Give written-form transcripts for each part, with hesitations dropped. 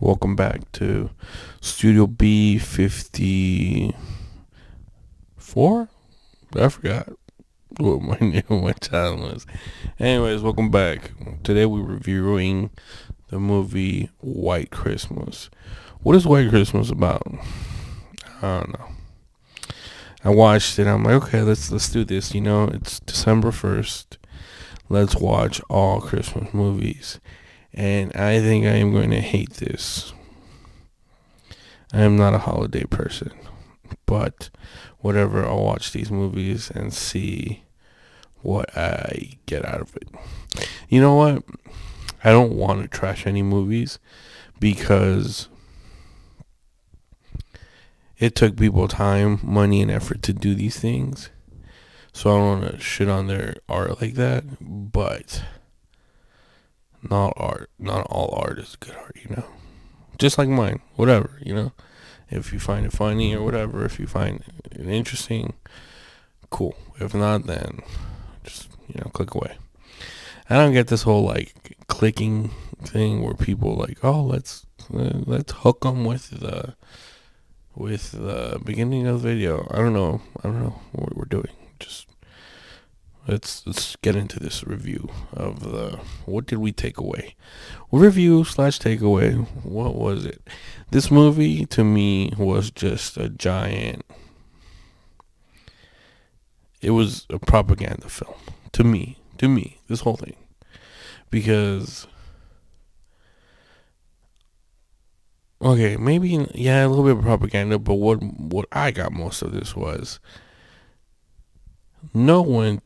Welcome back to Studio B54. I forgot what my name, my channel is. Anyways, welcome back. Today we're reviewing the movie White Christmas. What is White Christmas about? I don't know. I watched it. I'm like, okay, let's do this. You know, it's December 1st. Let's watch all Christmas movies. And I think I am going to hate this. I am not a holiday person, but whatever, I'll watch these movies and see what I get out of it. You know what? I don't want to trash any movies because it took people time, money, and effort to do these things. So I don't want to shit on their art like that, but not all art is good art, you know? Just like mine, whatever, you know? If you find it funny or whatever, if you find it interesting, cool. If not, then just, click away. I don't get this whole like clicking thing where people like, oh, let's hook them with the beginning of the video. I don't know what we're doing. Just let's get into this review of the what did we take away. Review / takeaway. What was it? This movie to me was just a giant. It was a propaganda film to me. This whole thing, because okay, maybe yeah, a little bit of propaganda, but what I got most of this was know when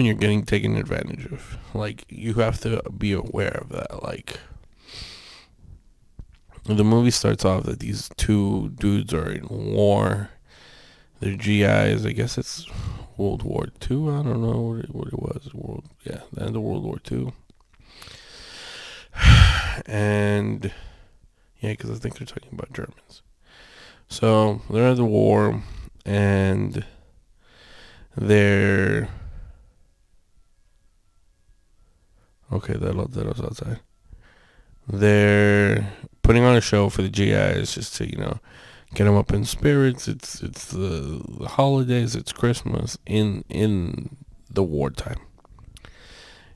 you're getting taken advantage of. Like, you have to be aware of that. Like, the movie starts off that these two dudes are in war. They're GIs. I guess it's World War II. I don't know what it was. The end of World War II. And yeah, because I think they're talking about Germans. So they're at the war, and they're okay. That was outside. They're putting on a show for the GIs just to get them up in spirits. It's the holidays. It's Christmas in the wartime,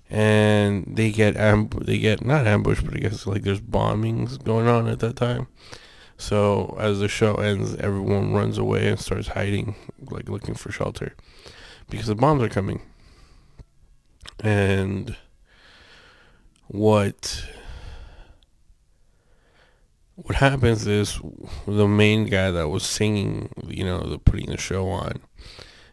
and they get not ambushed, but I guess like there's bombings going on at that time. So as the show ends, everyone runs away and starts hiding, like looking for shelter, because the bombs are coming. And what happens is the main guy that was singing, putting the show on,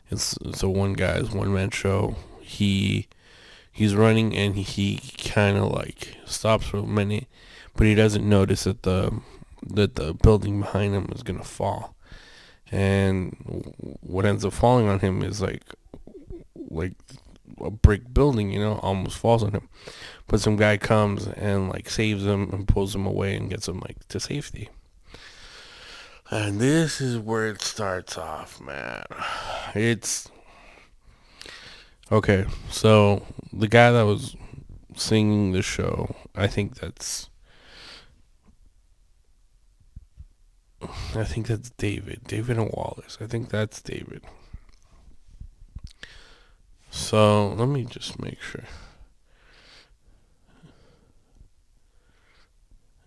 it's a one man show. He's running, and he kind of like stops for a minute, but he doesn't notice that the building behind him is gonna fall. And what ends up falling on him is like a brick building, almost falls on him. But some guy comes and like saves him and pulls him away and gets him like to safety. And this is where it starts off, man. It's okay. So the guy that was singing the show, I think that's David and Wallace. I think that's David. So let me just make sure.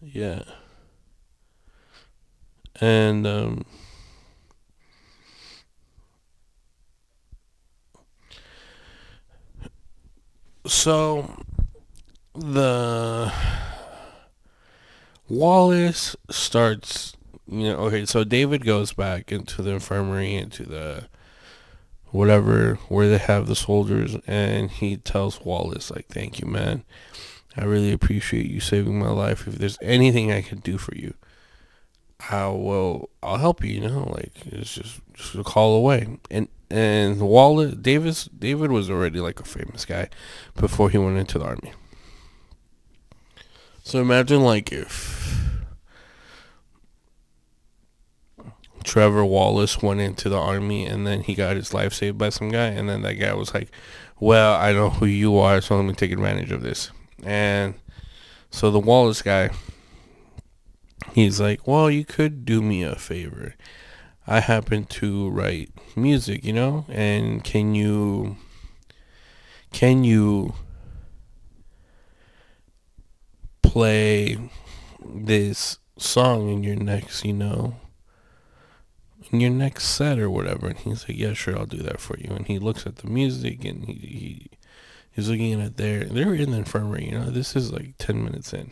Yeah. And so the Wallace starts, okay, so David goes back into the infirmary, into the whatever, where they have the soldiers, and he tells Wallace, like, thank you, man. I really appreciate you saving my life. If there's anything I can do for you, I'll help you, like, it's just a call away. And Wallace, David was already like a famous guy before he went into the army. So imagine like if Trevor Wallace went into the army and then he got his life saved by some guy, and then that guy was like, well, I know who you are, so let me take advantage of this. And so the Wallace guy, he's like, well, you could do me a favor. I happen to write music, and can you play this song in your next, in your next set or whatever? And he's like, yeah, sure, I'll do that for you. And he looks at the music and he's looking at they're in the infirmary, this is like 10 minutes in.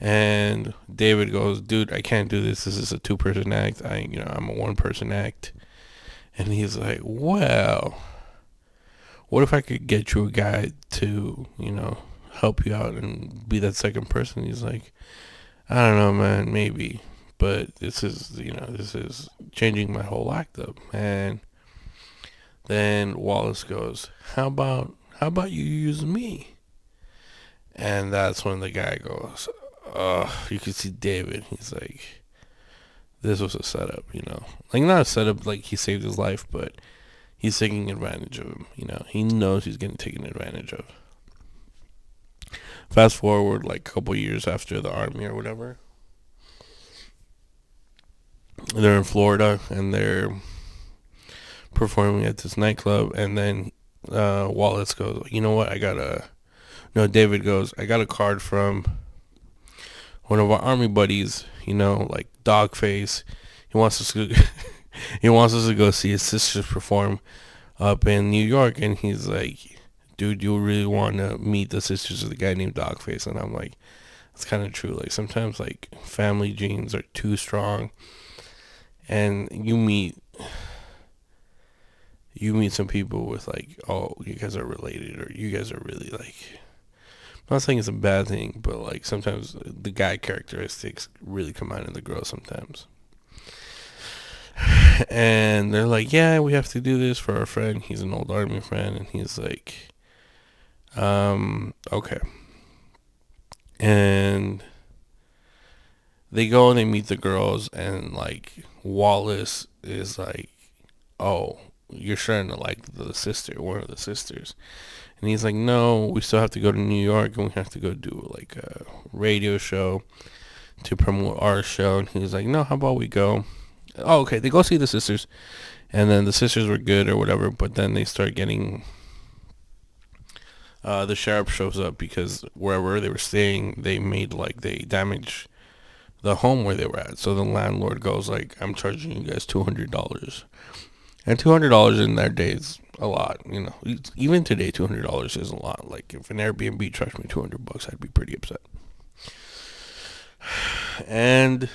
And David goes, dude, I can't do this. This is a 2-person act. I'm a 1-person act. And he's like, well, what if I could get you a guy to, help you out and be that second person? He's like, I don't know, man, maybe. But this is changing my whole act up. And then Wallace goes, how about you use me? And that's when the guy goes, you can see David. He's like, this was a setup, like not a setup like he saved his life, but he's taking advantage of him. He knows he's getting taken advantage of. Fast forward like a couple years after the army or whatever, they're in Florida and they're performing at this nightclub, and then Wallace goes, you know what? David goes, I got a card from one of our army buddies, like Dogface. He wants us to he wants us to go see his sisters perform up in New York, and he's like, dude, you really want to meet the sisters of the guy named Dogface? And I'm like, it's kind of true. Like sometimes like family genes are too strong, and you meet some people with like, oh, you guys are related, or you guys are really like, I'm not saying it's a bad thing, but like sometimes the guy characteristics really come out in the girl sometimes. And they're like, yeah, we have to do this for our friend. He's an old army friend, and he's like, okay. And they go and they meet the girls, and like Wallace is like, oh, you're starting to like one of the sisters. And he's like, no, we still have to go to New York, and we have to go do like a radio show to promote our show. And he's like, no, how about we go? Oh, okay. They go see the sisters, and then the sisters were good or whatever, but then they start getting, the sheriff shows up because wherever they were staying, they damaged the home where they were at. So the landlord goes like, I'm charging you guys $200. And $200 in their day is a lot, Even today, $200 is a lot. Like if an Airbnb charged me $200, I'd be pretty upset. And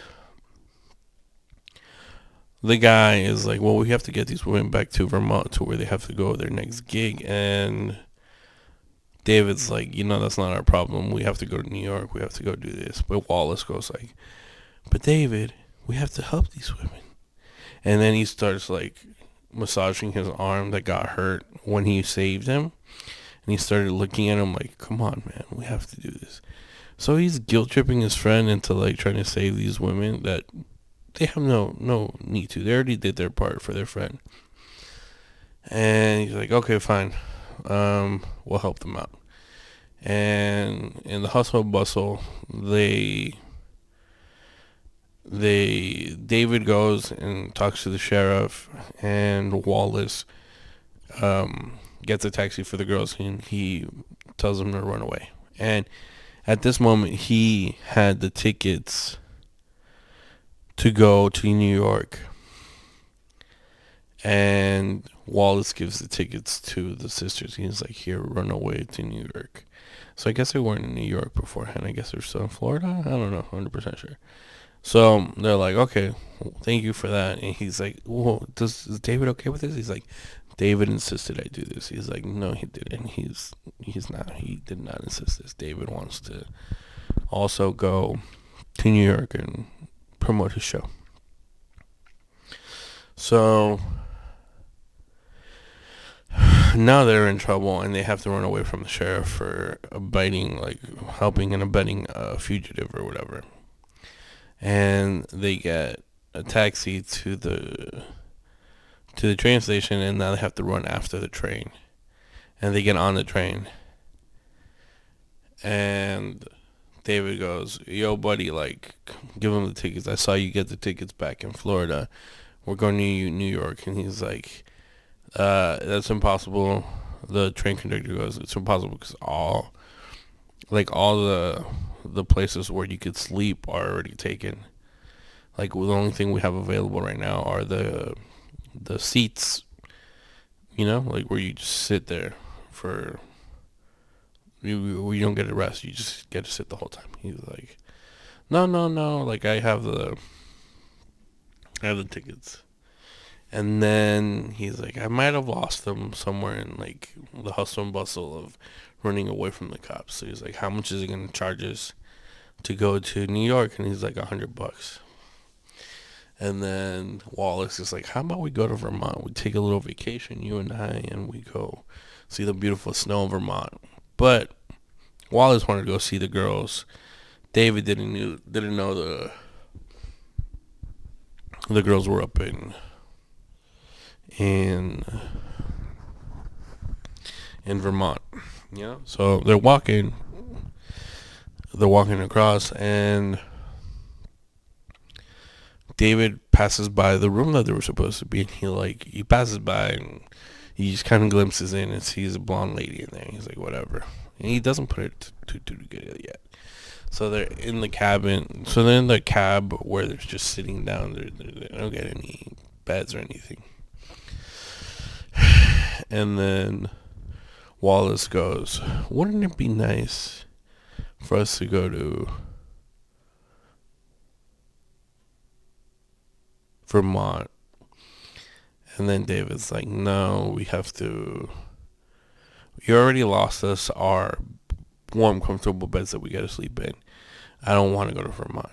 the guy is like, well, we have to get these women back to Vermont to where they have to go their next gig. And David's like, that's not our problem. We have to go to New York. We have to go do this. But Wallace goes like, but David, we have to help these women. And then he starts like massaging his arm that got hurt when he saved him. And he started looking at him like, come on, man, we have to do this. So he's guilt tripping his friend into like trying to save these women that they have no need to. They already did their part for their friend. And he's like, okay, fine. We'll help them out. And in the hustle and bustle, David goes and talks to the sheriff, and Wallace gets a taxi for the girls, and he tells them to run away. And at this moment, he had the tickets to go to New York, and Wallace gives the tickets to the sisters. He's like, here, run away to New York. So I guess they weren't in New York beforehand. I guess they're still in Florida. I don't know, 100% sure. So they're like, okay, well, thank you for that. And he's like, well, is David okay with this? He's like, David insisted I do this. He's like, no, he didn't. He's not. He did not insist this. David wants to also go to New York and promote his show. So now they're in trouble, and they have to run away from the sheriff for helping and abetting a fugitive or whatever. And they get a taxi to the train station, and now they have to run after the train. And they get on the train, and David goes, "Yo, buddy, like, give him the tickets. I saw you get the tickets back in Florida. We're going to New York." And he's like, "That's impossible." The train conductor goes, "It's impossible because all the places where you could sleep are already taken. Like, the only thing we have available right now are the seats, like where you just sit there for you don't get to rest. You just get to sit the whole time." He's like, "No, no, no. Like, I have the tickets." And then he's like, "I might have lost them somewhere in like the hustle and bustle of running away from the cops." So he's like, "How much is it gonna charge us to go to New York?" And he's like, $100. And then Wallace is like, "How about we go to Vermont? We take a little vacation, you and I, and we go see the beautiful snow of Vermont." But Wallace wanted to go see the girls. David didn't know the girls were up in in Vermont. So they're walking across, and David passes by the room that they were supposed to be in. He passes by, and he just kind of glimpses in and sees a blonde lady in there. He's like, whatever. And he doesn't put it too together yet. So they're in the cabin. So they're in the cab where they're just sitting down. They don't get any beds or anything. And then Wallace goes, "Wouldn't it be nice for us to go to Vermont?" And then David's like, "No, we have to. You already lost us our warm, comfortable beds that we got to sleep in. I don't want to go to Vermont.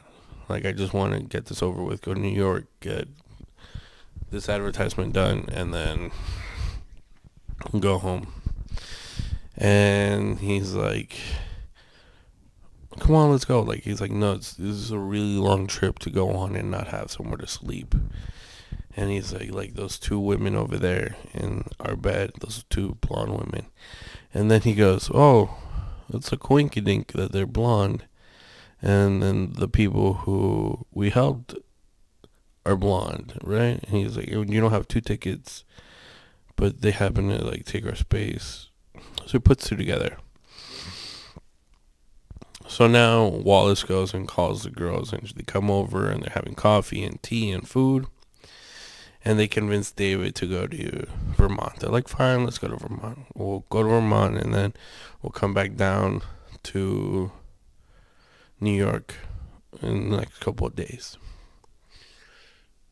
Like, I just want to get this over with, go to New York, get this advertisement done, and then go home." And he's like, "Come on, let's go." Like, he's like, "No, this is a really long trip to go on and not have somewhere to sleep." And he's like those two women over there in our bed, those two blonde women. And then he goes, "Oh, it's a coinkydink that they're blonde. And then the people who we helped are blonde, right?" And he's like, "You don't have two tickets, but they happen to like take our space." So he puts two together. So now Wallace goes and calls the girls, and they come over, and they're having coffee and tea and food. And they convince David to go to Vermont. They're like, "Fine, let's go to Vermont. We'll go to Vermont, and then we'll come back down to New York in the next couple of days."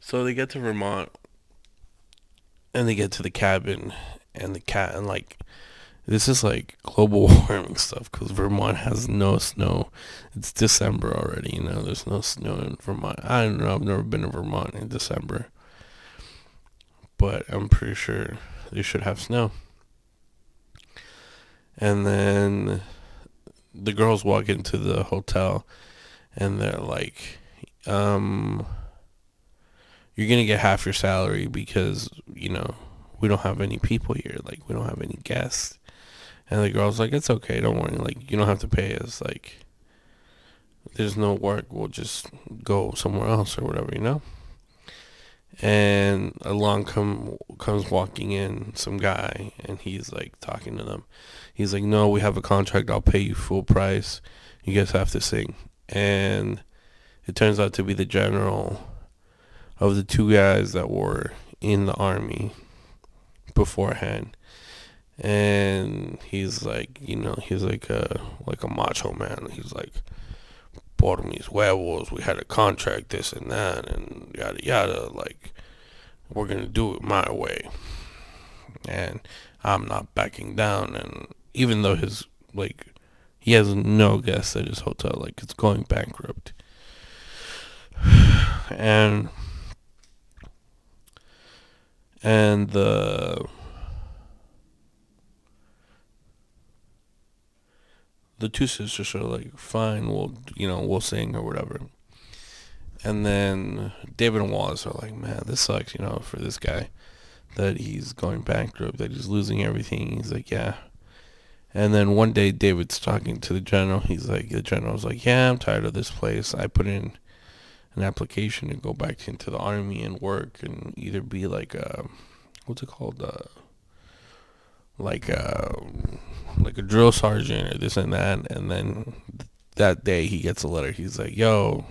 So they get to Vermont, and they get to the cabin, and like, this is like global warming stuff, because Vermont has no snow. It's December already, there's no snow in Vermont. I don't know, I've never been to Vermont in December, but I'm pretty sure they should have snow. And then the girls walk into the hotel, and they're like, "You're gonna get half your salary because we don't have any people here. Like, we don't have any guests." And the girl's like, "It's okay, don't worry. Like, you don't have to pay us. Like, there's no work. We'll just go somewhere else or whatever. And along comes walking in some guy, and he's like talking to them. He's like, "No, we have a contract. I'll pay you full price. You guys have to sing." And it turns out to be the general of the two guys that were in the army beforehand. And he's like, he's like a macho man. He's like, "Por mis huevos, we had a contract, this and that, and yada yada. Like, we're gonna do it my way, and I'm not backing down." And even though he has no guests at his hotel, like, it's going bankrupt. and the two sisters are like, "Fine, we'll sing or whatever." And then David and Wallace are like, "Man, this sucks, for this guy that he's going bankrupt, that he's losing everything. He's like, yeah. And then one day David's talking to the general. The general's like, yeah, I'm tired of this place. I put in an application to go back into the army and work and either be like a, what's it called? Like a drill sergeant or this and that. And then that day he gets a letter. He's like, yo,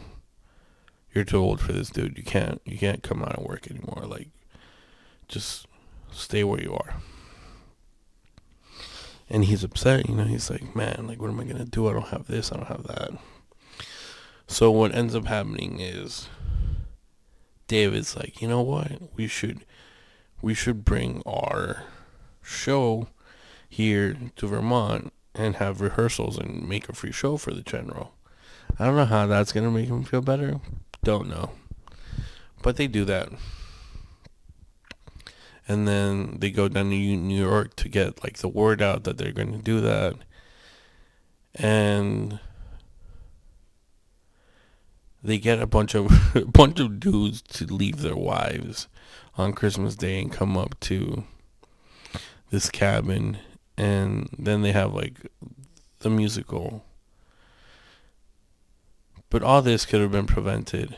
you're too old for this, dude. You can't come out and work anymore. Like, just stay where you are. And he's upset, he's like, man, like, what am I gonna do? I don't have this, I don't have that. So what ends up happening is David's like, you know what? We should bring our show here to Vermont and have rehearsals and make a free show for the general. I don't know how that's gonna make him feel better. Don't know. But they do that. And then they go down to New York to get like the word out that they're going to do that. And they get a bunch of dudes to leave their wives on Christmas Day and come up to this cabin, and then they have like the musical. But all this could have been prevented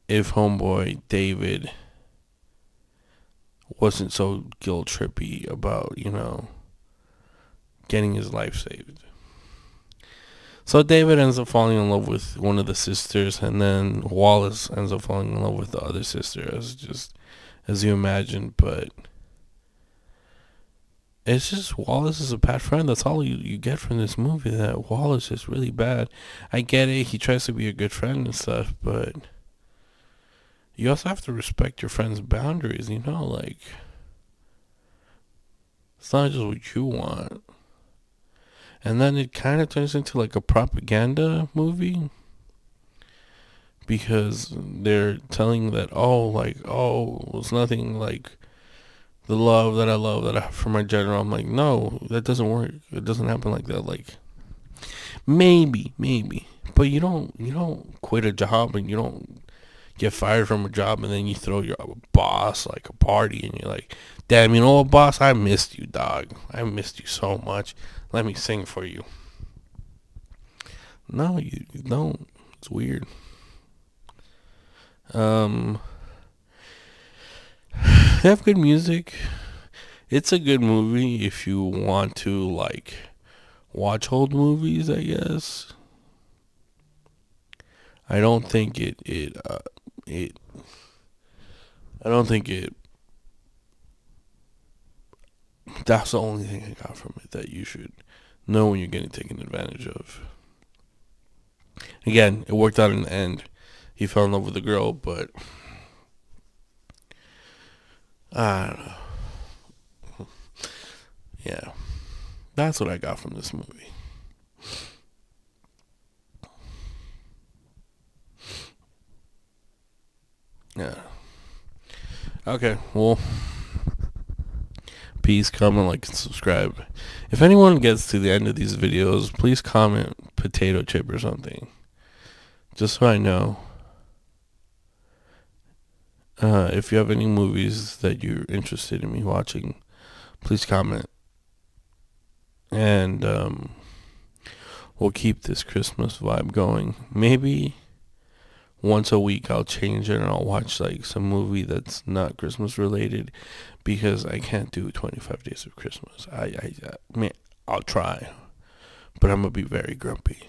if homeboy David wasn't so guilt trippy about, getting his life saved. So David ends up falling in love with one of the sisters, and then Wallace ends up falling in love with the other sister, as you imagine. But it's just Wallace is a bad friend. That's all you get from this movie, that Wallace is really bad. I get it. He tries to be a good friend and stuff, but you also have to respect your friend's boundaries, like, it's not just what you want. And then it kind of turns into like a propaganda movie, because they're telling that, it's nothing like the love that I have for my general. I'm like, no, that doesn't work. It doesn't happen like that. Like, maybe, but you don't quit a job, and you don't get fired from a job, and then you throw your boss like a party, and you're like, damn, you know what, boss, I missed you, dog. I missed you so much. Let me sing for you. No, you don't. It's weird. They have good music. It's a good movie if you want to like watch old movies, I guess. I don't think I don't think it. That's the only thing I got from it that you should know when you're getting taken advantage of. Again, it worked out in the end. He fell in love with the girl, but I don't know. Yeah, that's what I got from this movie. Yeah. Okay, well, peace, comment, like, and subscribe. If anyone gets to the end of these videos, please comment potato chip or something, just so I know. If you have any movies that you're interested in me watching, please comment. And we'll keep this Christmas vibe going. Maybe once a week I'll change it and I'll watch like some movie that's not Christmas related, because I can't do 25 Days of Christmas. I mean, I'll try, but I'm gonna be very grumpy.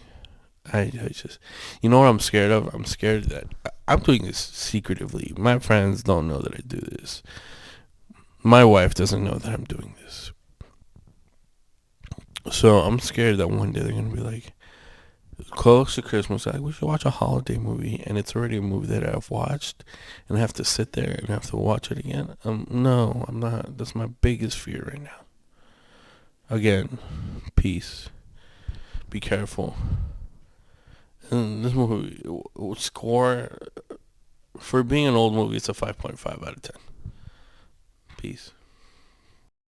I just, you know what I'm scared of? I'm scared that I'm doing this secretively. My friends don't know that I do this. My wife doesn't know that I'm doing this. So I'm scared that one day they're gonna be like, close to Christmas, like, we should watch a holiday movie, and it's already a movie that I've watched, and I have to sit there and have to watch it again. No, I'm not. That's my biggest fear right now. Again, peace. Be careful. And this movie score, for being an old movie, it's a 5.5 out of 10. Peace.